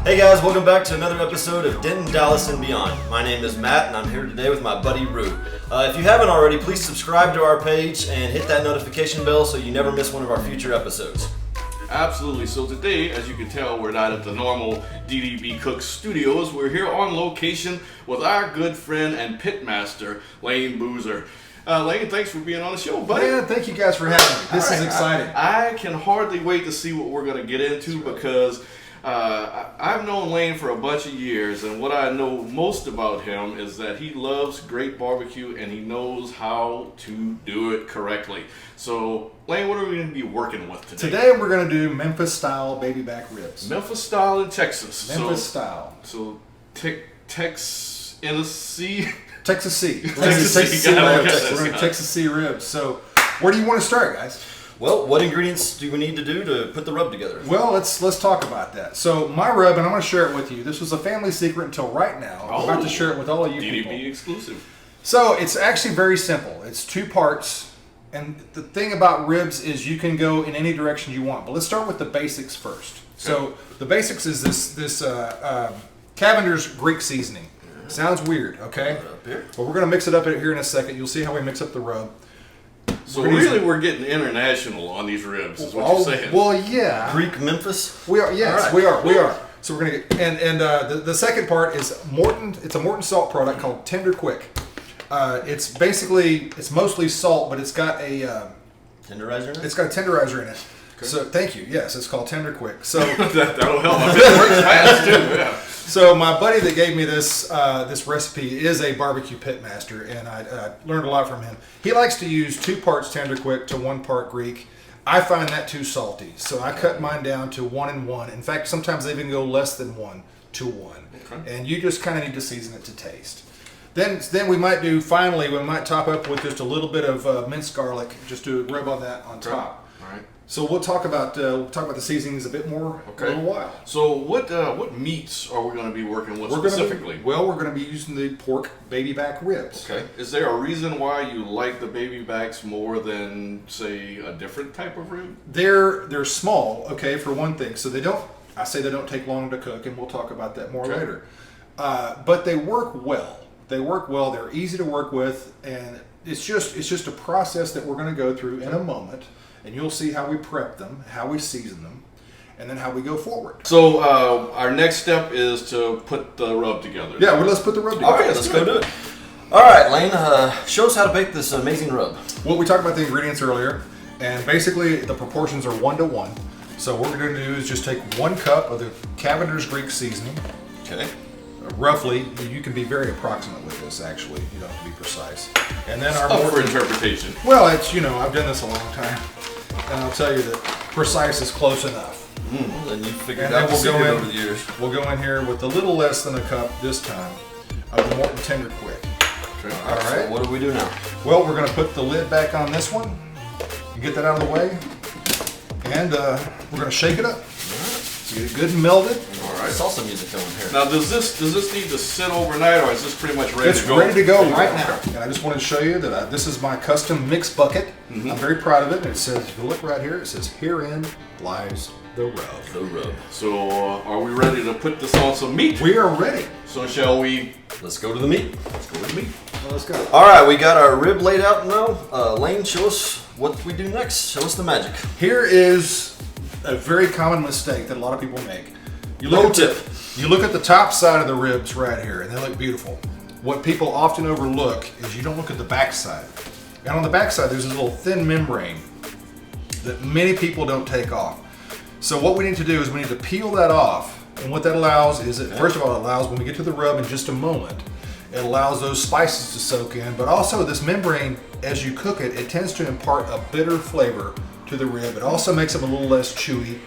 Hey guys, welcome back to another episode of Denton, Dallas, and Beyond. My name is Matt, and I'm here today with my buddy Rue. If you haven't already, please subscribe to our page and hit that notification bell so you never miss one of our future episodes. Absolutely. So today, as you can tell, we're not at the normal DDB Cooks studios. We're here on location with our good friend and pitmaster, Lane Boozer. Lane, thanks for being on the show, buddy. Man, thank you guys for having me. This is exciting. I can hardly wait to see what we're going to get into because I've known Lane for a bunch of years, and what I know most about him is that he loves great barbecue and he knows how to do it correctly. So, Lane, what are we going to be working with today? Today we're going to do Memphis-style baby back ribs. Memphis style in Texas. Memphis style. So, Texas C. Texas C. Texas C. We're going to Texas C ribs. So, where do you want to start, guys? Well, what ingredients do we need to do to put the rub together? Well, let's talk about that. So, my rub, and I'm going to share it with you. This was a family secret until right now. I'm about to share it with all of you people. DDB exclusive. So, it's actually very simple. It's 2 parts. And the thing about ribs is you can go in any direction you want. But let's start with the basics first. So, the basics is this Cavender's Greek seasoning. Sounds weird, okay? But we're going to mix it up here in a second. You'll see how we mix up the rub. So we're getting international on these ribs, is what you're saying. Well, yeah. Greek Memphis? We are, yes, Right. we are. So we're going to get, and the second part is Morton. It's a Morton salt product called Tender Quick. It's mostly salt, but it's got a Tenderizer in it? It's got a tenderizer in it. Okay. So thank you. Yes, it's called Tender Quick. So that'll help. It works fast too. Yeah. So my buddy that gave me this this recipe is a barbecue pit master, and I learned a lot from him. He likes to use 2 parts Tender Quick to 1 part Greek. I find that too salty, so I cut mine down to 1 and 1. In fact, sometimes they even go less than 1 to 1. Okay. And you just kind of need to season it to taste. Then we might top up with just a little bit of minced garlic, just to rub on that on top. All right. So we'll talk about the seasonings a bit more in a little while. So what meats are we going to be working with specifically? We're going to be using the pork baby back ribs. Okay. Is there a reason why you like the baby backs more than, say, a different type of rib? They're small, okay, for one thing. So they don't take long to cook, and we'll talk about that more later. But they work well. They're easy to work with, and it's just a process that we're going to go through in a moment. And you'll see how we prep them, how we season them, and then how we go forward. So our next step is to put the rub together. Yeah, well, let's put the rub together. Okay, let's go do it. All right, Lane, show us how to bake this amazing rub. Well, we talked about the ingredients earlier, and basically the proportions are 1 to 1. So what we're going to do is just take 1 cup of the Cavender's Greek seasoning. Okay. Roughly, you can be very approximate with this. Actually, you don't have to be precise. And then our for interpretation. Well, it's I've done this a long time, and I'll tell you that precise is close enough. Then you figured out the secret over the years. We'll go in here with a little less than a cup this time of the Morton Tender Quick. Okay. All right. So what do we do now? Well, we're going to put the lid back on this one. You get that out of the way, and we're going to shake it up. So get it good and melded. All right. Salsa music going here. Now, does this need to sit overnight, or is this pretty much ready to go? It's ready to go right now. And I just wanted to show you that this is my custom mix bucket. I'm very proud of it. It says, if you look right here, it says, "Herein lies the rub." The rub. So, are we ready to put this on some meat? We are ready. So, shall we? Let's go to the meat. Let's go to the meat. Well, let's go. All right, we got our rib laid out now. Lane, show us what we do next. Show us the magic. Here is a very common mistake that a lot of people make. You look at the top side of the ribs right here, and they look beautiful. What people often overlook is you don't look at the back side. And on the back side, there's this little thin membrane that many people don't take off. So what we need to do is we need to peel that off. And what that allows is, first of all, it allows, when we get to the rub in just a moment, it allows those spices to soak in. But also this membrane, as you cook it, it tends to impart a bitter flavor to the rib. It also makes them a little less chewy.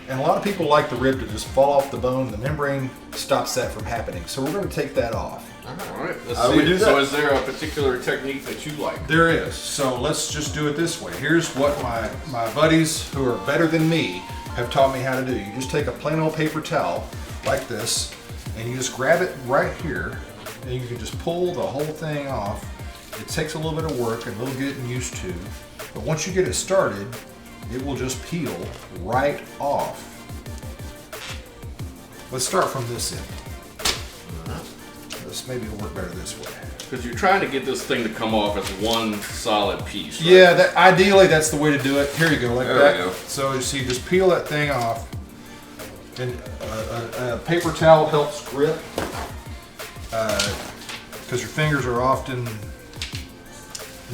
And a lot of people like the rib to just fall off the bone. The membrane stops that from happening. So we're going to take that off. All right, let's How do we do that? So is there a particular technique that you like? There is. So let's just do it this way. Here's what my buddies who are better than me have taught me how to do. You just take a plain old paper towel like this, and you just grab it right here, and you can just pull the whole thing off. It takes a little bit of work and a little getting used to, but once you get it started, it will just peel right off. Let's start from this end. This maybe will work better this way. Because you're trying to get this thing to come off as one solid piece. Right? Yeah, ideally that's the way to do it. Here you go, like there that. We go. So you see, just peel that thing off, and a paper towel helps grip, because your fingers are often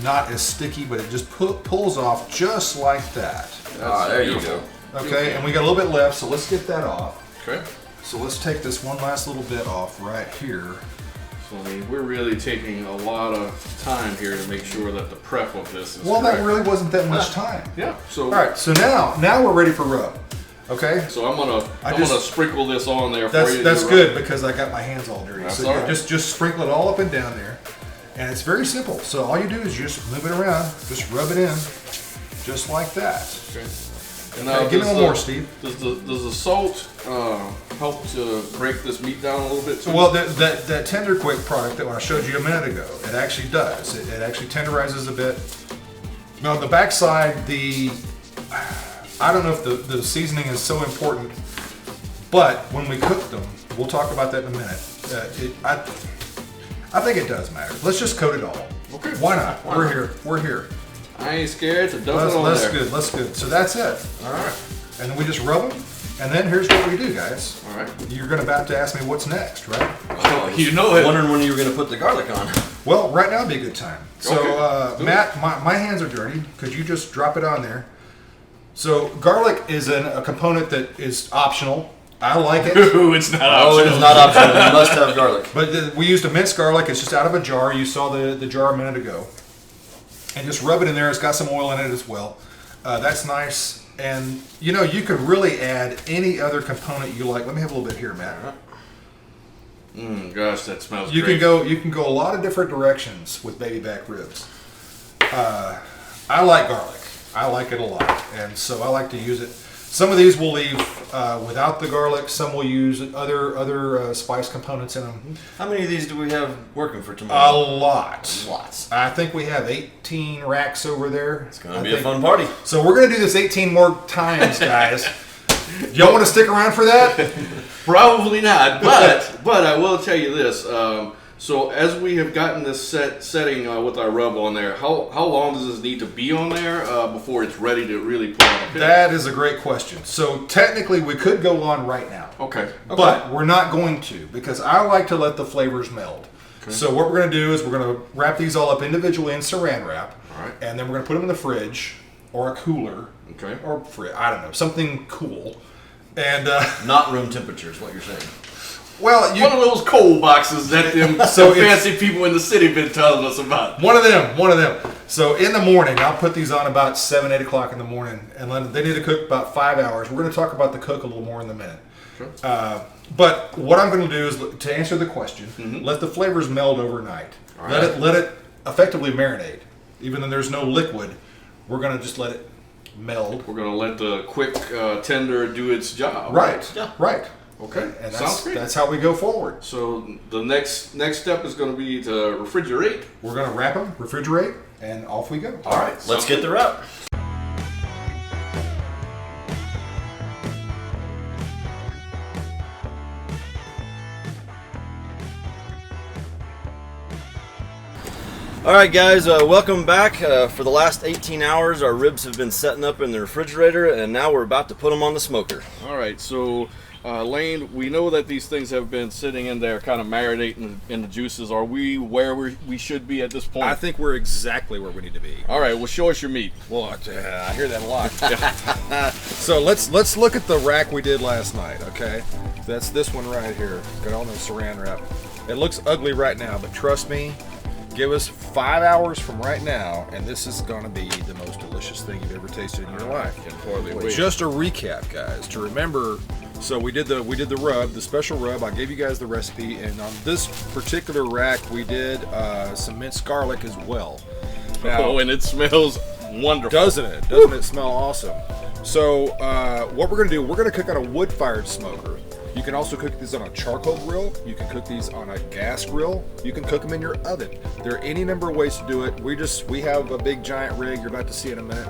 not as sticky, but it just pulls off just like that. There you go. Okay, and we got a little bit left, so let's get that off. Okay. So let's take this one last little bit off right here. So I mean, we're really taking a lot of time here to make sure that the prep of this is Well, correct. that really wasn't that much time. Yeah. So all right, so now we're ready for rub. Okay. So I'm gonna sprinkle this on there for you. That's good because I got my hands all dirty. That's So all right. just sprinkle it all up and down there, and it's very simple. So all you do is just move it around, just rub it in, just like that. Okay. And now, Give me one more, Steve. Does the salt help to break this meat down a little bit too? Well, that Tender Quick product that I showed you a minute ago, it actually does. It actually tenderizes a bit. Now on the backside, I don't know if the seasoning is so important, but when we cook them, we'll talk about that in a minute. I think it does matter. Let's just coat it all. Okay. Why not? We're here. I ain't scared to dump it on That's there. good. That's good. So that's it. All right. And then we just rub them. And then here's what we do, guys. All right. You're about to ask me what's next, right? Oh, you know it. Wondering when you were going to put the garlic on. Well, right now would be a good time. So, Okay. Matt, my hands are dirty. Could you just drop it on there? So, garlic is a component that is optional. I like it. Ooh, it's not Oh, optional. it is not optional. You must have garlic. But we used a minced garlic. It's just out of a jar. You saw the jar a minute ago. And just rub it in there. It's got some oil in it as well. That's nice. And, you know, you could really add any other component you like. Let me have a little bit here, Matt. Gosh, that smells You great. can go a lot of different directions with baby back ribs. I like garlic. I like it a lot, and so I like to use it. Some of these we'll leave without the garlic. Some will use other spice components in them. How many of these do we have working for A tomorrow? lot. Lots. I think we have 18 racks over there. It's going to be a fun party. So we're going to do this 18 more times, guys. Y'all want to stick around for that? Probably not, but I will tell you this. So as we have gotten this setting with our rub on there, how long does this need to be on there before it's ready to really put on a pit? That is a great question. So technically we could go on right now. Okay. But we're not going to because I like to let the flavors meld. Okay. So what we're going to do is we're going to wrap these all up individually in saran wrap. All right. And then we're going to put them in the fridge or a cooler. Okay. Or I don't know, something cool. And Not room temperature is what you're saying. well, One of those cold boxes that them So fancy people in the city been telling us about. One of them. So in the morning, I'll put these on about 7, 8 o'clock in the morning, and they need to cook about 5 hours. We're going to talk about the cook a little more in a minute. Sure. But what I'm going to do is, to answer the question, let the flavors meld overnight. All right. Let it effectively marinate. Even though there's no liquid, we're going to just let it meld. We're gonna let the quick tender do its job. Right. Yeah. Right. Okay. And Sounds great. that's how we go forward. So the next step is going to be to refrigerate. We're going to wrap them, refrigerate, and off we go. All right, let's get the wrap. All right, guys, welcome back. For the last 18 hours, our ribs have been setting up in the refrigerator, and now we're about to put them on the smoker. All right, so Lane, we know that these things have been sitting in there, kind of marinating in the juices. Are we where we should be at this point? I think we're exactly where we need to be. All right, well, show us your meat. Well, I hear that a lot. So let's look at the rack we did last night, okay? That's this one right here. Got all the saran wrap. It looks ugly right now, but trust me, give us 5 hours from right now, and this is going to be the most delicious thing you've ever tasted in your life. Can hardly wait. Just a recap, guys, to remember. So we did the rub, the special rub. I gave you guys the recipe, and on this particular rack, we did some minced garlic as well. Now, And it smells wonderful. doesn't it? Doesn't it smell awesome? So what we're gonna do, we're gonna cook on a wood-fired smoker. You can also cook these on a charcoal grill. You can cook these on a gas grill. You can cook them in your oven. There are any number of ways to do it. We have a big giant rig you're about to see in a minute.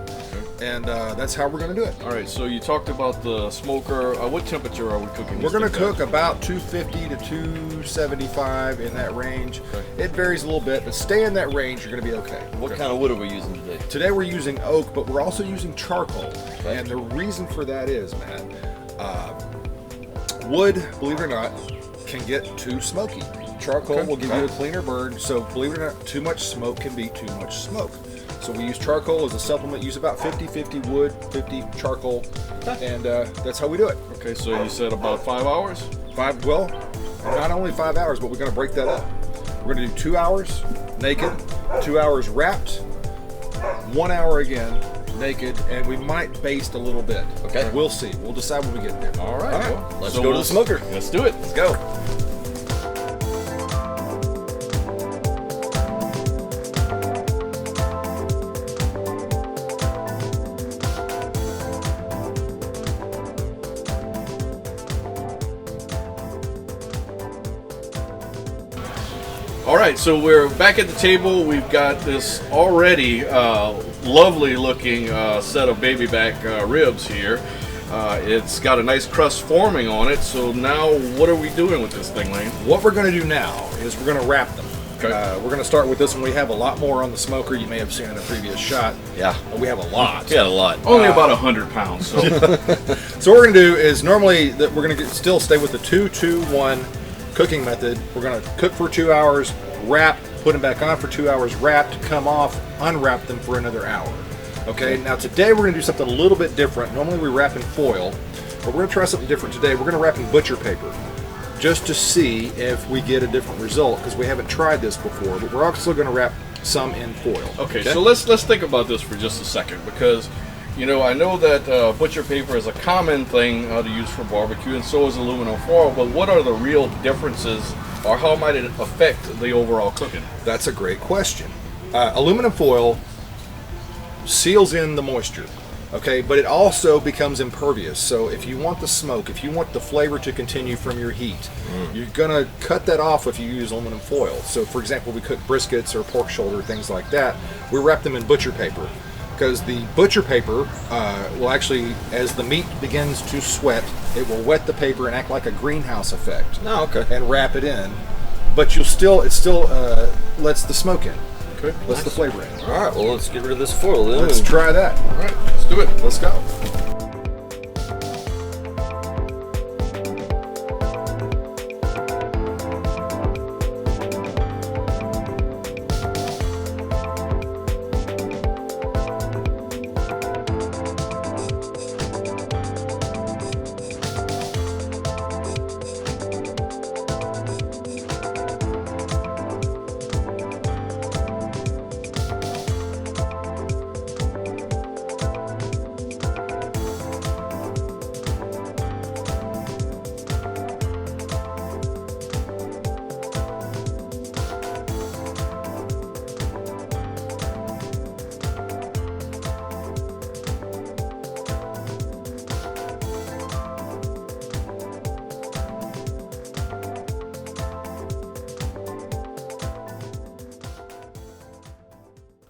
and that's how we're going to do it. All right, so you talked about the smoker. What temperature are we cooking? We're going to cook about 250 to 275 in that range. Okay. It varies a little bit, but stay in that range, you're going to be okay. What kind of wood are we using today? Today we're using oak, but we're also using charcoal. Okay. And the reason for that is, Matt, wood, believe it or not, can get too smoky. Charcoal will give you a cleaner burn, so believe it or not, too much smoke can be too much smoke. So we use charcoal as a supplement, use about 50-50 wood, 50 charcoal, and that's how we do it. Okay, so you said about 5 hours? Well, not only 5 hours, but we're going to break that up. We're going to do 2 hours naked, 2 hours wrapped, 1 hour again naked, and we might baste a little bit. Okay. We'll see. We'll decide when we get there. All right. Well, let's go to the smoker. Let's do it. Let's go. All right, so we're back at the table. We've got this already lovely looking set of baby back ribs here. It's got a nice crust forming on it. So now what are we doing with this thing, Lane? What we're going to do now is we're going to wrap them. Okay. We're going to start with this one. We have a lot more on the smoker. You may have seen in a previous shot. Yeah. We have a lot. Yeah, a lot. Only about 100 pounds. So, So what we're going to do is normally that we're going to still stay with the 2-2-1 cooking method. We're going to cook for 2 hours, wrap, put them back on for 2 hours, wrapped, come off, unwrap them for another hour. Okay, now today we're going to do something a little bit different. Normally we wrap in foil, but we're going to try something different today. We're going to wrap in butcher paper just to see if we get a different result, because we haven't tried this before, but we're also going to wrap some in foil. okay, so let's think about this for just a second, because you know, I know that butcher paper is a common thing to use for barbecue, and so is aluminum foil, but what are the real differences, or how might it affect the overall cooking? That's a great question. Aluminum foil seals in the moisture, okay, but it also becomes impervious. So if you want the smoke, if you want the flavor to continue from your heat, you're gonna cut that off if you use aluminum foil. So for example, we cook briskets or pork shoulder, things like that, we wrap them in butcher paper, because the butcher paper will actually, as the meat begins to sweat, it will wet the paper and act like a greenhouse effect. Oh, okay. And wrap it in, but it still lets the smoke in. Okay. Lets the flavor in. All right, well, let's get rid of this foil then. Let's try that. All right, let's do it. Let's go.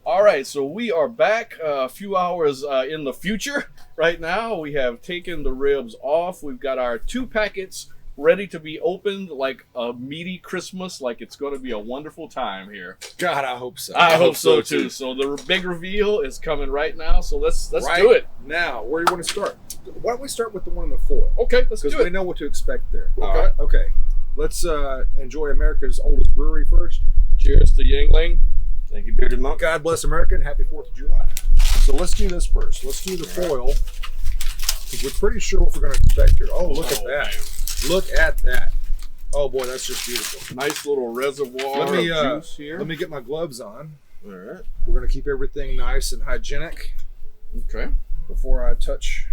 All right, so we are back a few hours in the future. Right now, we have taken the ribs off. We've got our 2 packets ready to be opened like a meaty Christmas, like it's going to be a wonderful time here. God, I hope so. I hope so too. So the big reveal is coming right now. So let's do it. Now, where do you want to start? Why don't we start with the one in the foil? Okay, let's do Because we it. know what to expect there. Okay. Okay. Let's enjoy America's oldest brewery first. Cheers to Yingling. Thank you, Bearded Monk. God bless America and happy 4th of July. So let's do this first. Let's do the foil, because we're pretty sure what we're going to expect here. Oh, look at that. Man. Look at that. Oh, boy, that's just beautiful. Nice little reservoir of juice here. Let me get my gloves on. All right. We're going to keep everything nice and hygienic Okay. before I touch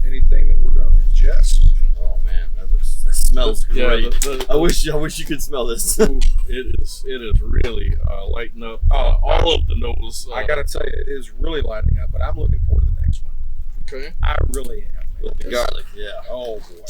anything that we're going to ingest. Oh man, that smells Yeah, great. I wish you could smell this. Ooh, it is really lighting up all of the nose. I got to tell you, it is really lighting up, but I'm looking forward to the next one. Okay. I really am. With the garlic, yeah. Oh, boy.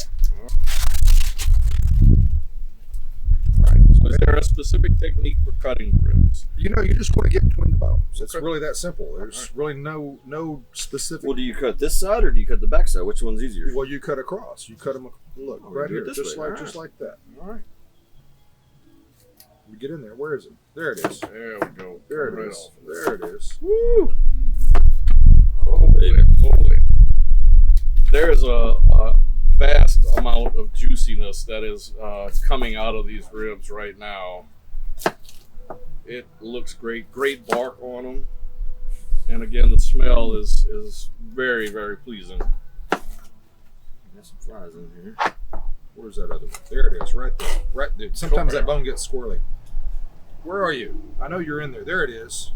All right, so Is there a specific technique for cutting ribs? You know, you just want to get between the bones. It's really that simple. There's really no specific. Well, do you cut this side or do you cut the back side? Which one's easier? Well, you cut across. You cut them. Look right here, just like that. All right. You get in there. Where is it? There it is. There we go. There it is. There it is. Woo! Holy. There is a vast amount of juiciness that is coming out of these ribs right now. It looks great. Great bark on them. And again, the smell is very, very pleasing. Got some flies in here. Where's that other one? There it is, right there. Right there. Sometimes that bone gets squirrely. Where are you? I know you're in there. There it is.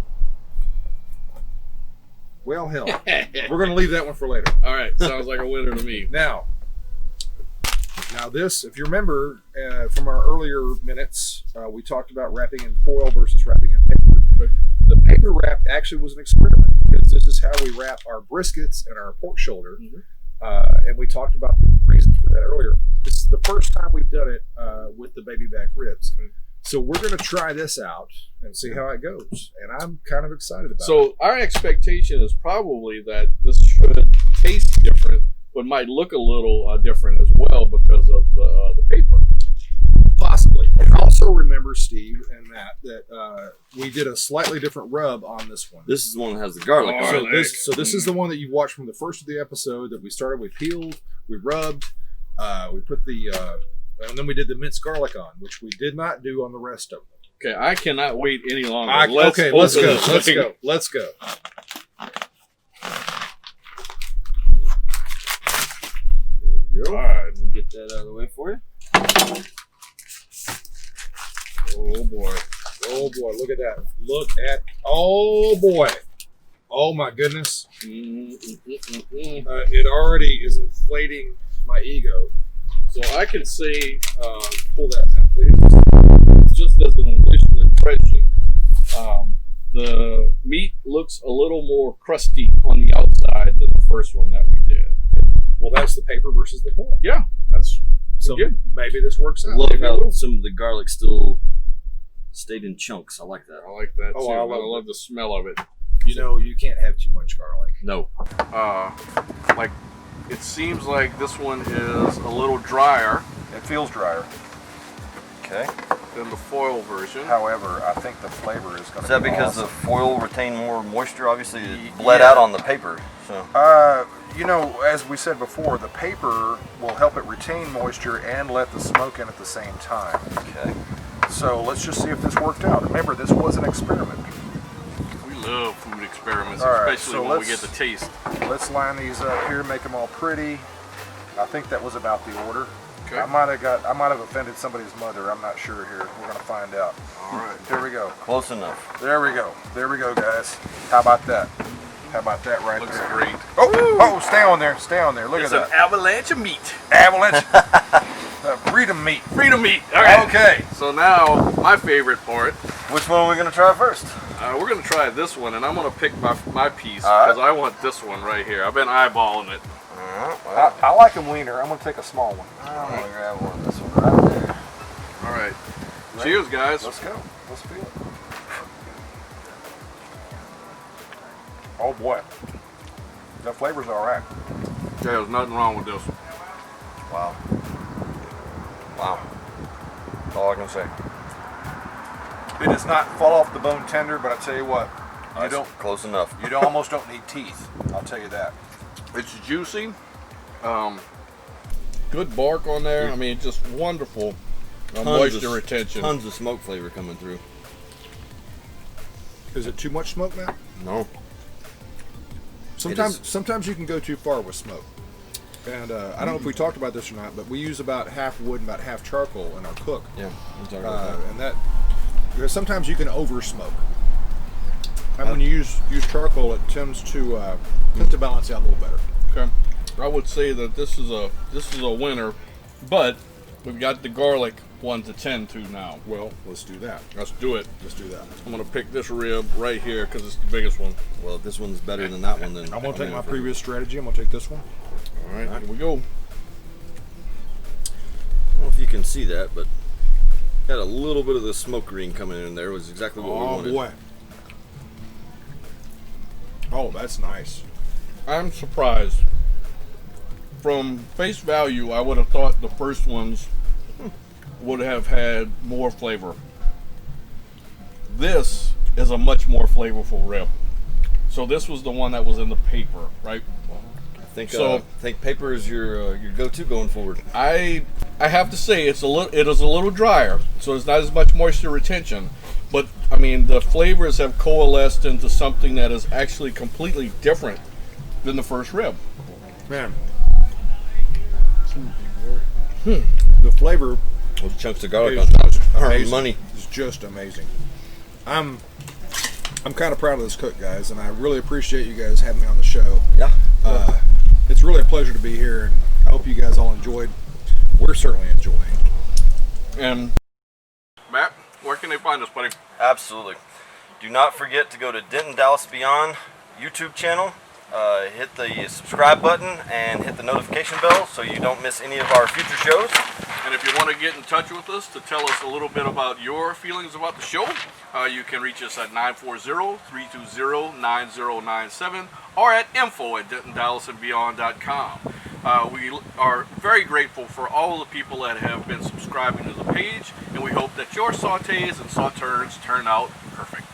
Well, hell. We're going to leave that one for later. All right. Sounds like a winner to me. Now this, if you remember from our earlier minutes, we talked about wrapping in foil versus wrapping in paper. The paper wrap actually was an experiment because this is how we wrap our briskets and our pork shoulder. And we talked about the reasons for that earlier. This is the first time we've done it with the baby back ribs. So we're going to try this out and see how it goes. And I'm kind of excited about it. So our expectation is probably that this should taste different, but might look a little different as well because of the paper. Possibly. And also remember, Steve and Matt, that we did a slightly different rub on this one. This is the one that has the garlic. So this is the one that you watched from the first of the episode that we started. We peeled, we rubbed, we put the, and then we did the minced garlic on, which we did not do on the rest of them. Okay, I cannot wait any longer. Let's go. Let's go. All right, we'll get that out of the way for you. Oh boy. Oh boy, look at that. Oh boy. Oh my goodness. It already is inflating my ego. So I can say, pull that out, please. Just as an initial impression, the meat looks a little more crusty on the outside than the first one that we did. Well, that's the paper versus the foil. Yeah, that's so good. Maybe this works out. I love how some of the garlic still stayed in chunks. I like that. I like that too. I love the smell of it. You know, you can't have too much garlic. No. Like it seems like this one is a little drier. It feels drier. Okay. Than the foil version. However, I think the flavor is going to be Is that because awesome. the foil retained more moisture? Obviously, it bled out on the paper. So. You know, as we said before, the paper will help it retain moisture and let the smoke in at the same time. Okay. So let's just see if this worked out. Remember, this was an experiment. We love food experiments, All right, especially so when we get the taste. Let's line these up here, make them all pretty. I think that was about the order. Okay. I might have offended somebody's mother. I'm not sure here. We're gonna find out. All right. Here we go. Close enough. There we go. There we go, guys. How about that? How about that right Looks there? great. Oh, stay on there. Stay on there. Look It's at an that. avalanche of meat. Avalanche. Freedom meat. Freedom meat. All right. Okay. So now my favorite part. Which one are we going to try first? We're gonna try this one, and I'm gonna pick my piece All right. because I want this one right here. I've been eyeballing it. I like them leaner. I'm gonna take a small one. I'm going to grab one of this one right there. All right. Cheers, guys. Let's go. Let's feel it. Oh boy, the flavor's all right. Yeah, there's nothing wrong with this. Wow. Wow. That's all I can say. It does not fall off the bone tender, but I tell you what, That's close enough. you almost don't need teeth. I'll tell you that. It's juicy. Good bark on there. I mean, just wonderful moisture retention. Tons of smoke flavor coming through. Is it too much smoke, Matt? No. Sometimes you can go too far with smoke. And I don't know if we talked about this or not, but we use about half wood and about half charcoal in our cook. Yeah, I'm talking about that. And that, because sometimes you can over smoke. And when you use charcoal, it tends to balance out a little better. Okay. I would say that this is a winner, but we've got the garlic one to tend to now. Well, let's do that. Let's do it. Let's do that. I'm gonna pick this rib right here because it's the biggest one. Well, if this one's better than that one, then I'm gonna take my in for previous strategy. I'm gonna take this one. All right, here we go. I don't know if you can see that, but Got a little bit of the smoke green coming in there, was exactly what we wanted. Boy. Oh, that's nice. I'm surprised. From face value, I would have thought the first ones would have had more flavor. This is a much more flavorful rib. So this was the one that was in the paper, right? I think paper is your go-to going forward. I have to say it is a little drier, so there's not as much moisture retention. But I mean, the flavors have coalesced into something that is actually completely different than the first rib. Man. The flavor, Those chunks of garlic is on top just are amazing. money. It's just amazing. I'm kind of proud of this cook, guys, and I really appreciate you guys having me on the show. Yeah. It's really a pleasure to be here, and I hope you guys all enjoyed. We're certainly enjoying. And Matt, where can they find us, buddy? Absolutely. Do not forget to go to Denton Dallas Beyond YouTube channel. Hit the subscribe button and hit the notification bell so you don't miss any of our future shows. And if you want to get in touch with us to tell us a little bit about your feelings about the show, you can reach us at 940-320-9097 or at info@DentonDallasandBeyond.com. We are very grateful for all the people that have been subscribing to the page, and we hope that your sautés and sauternes turn out perfect.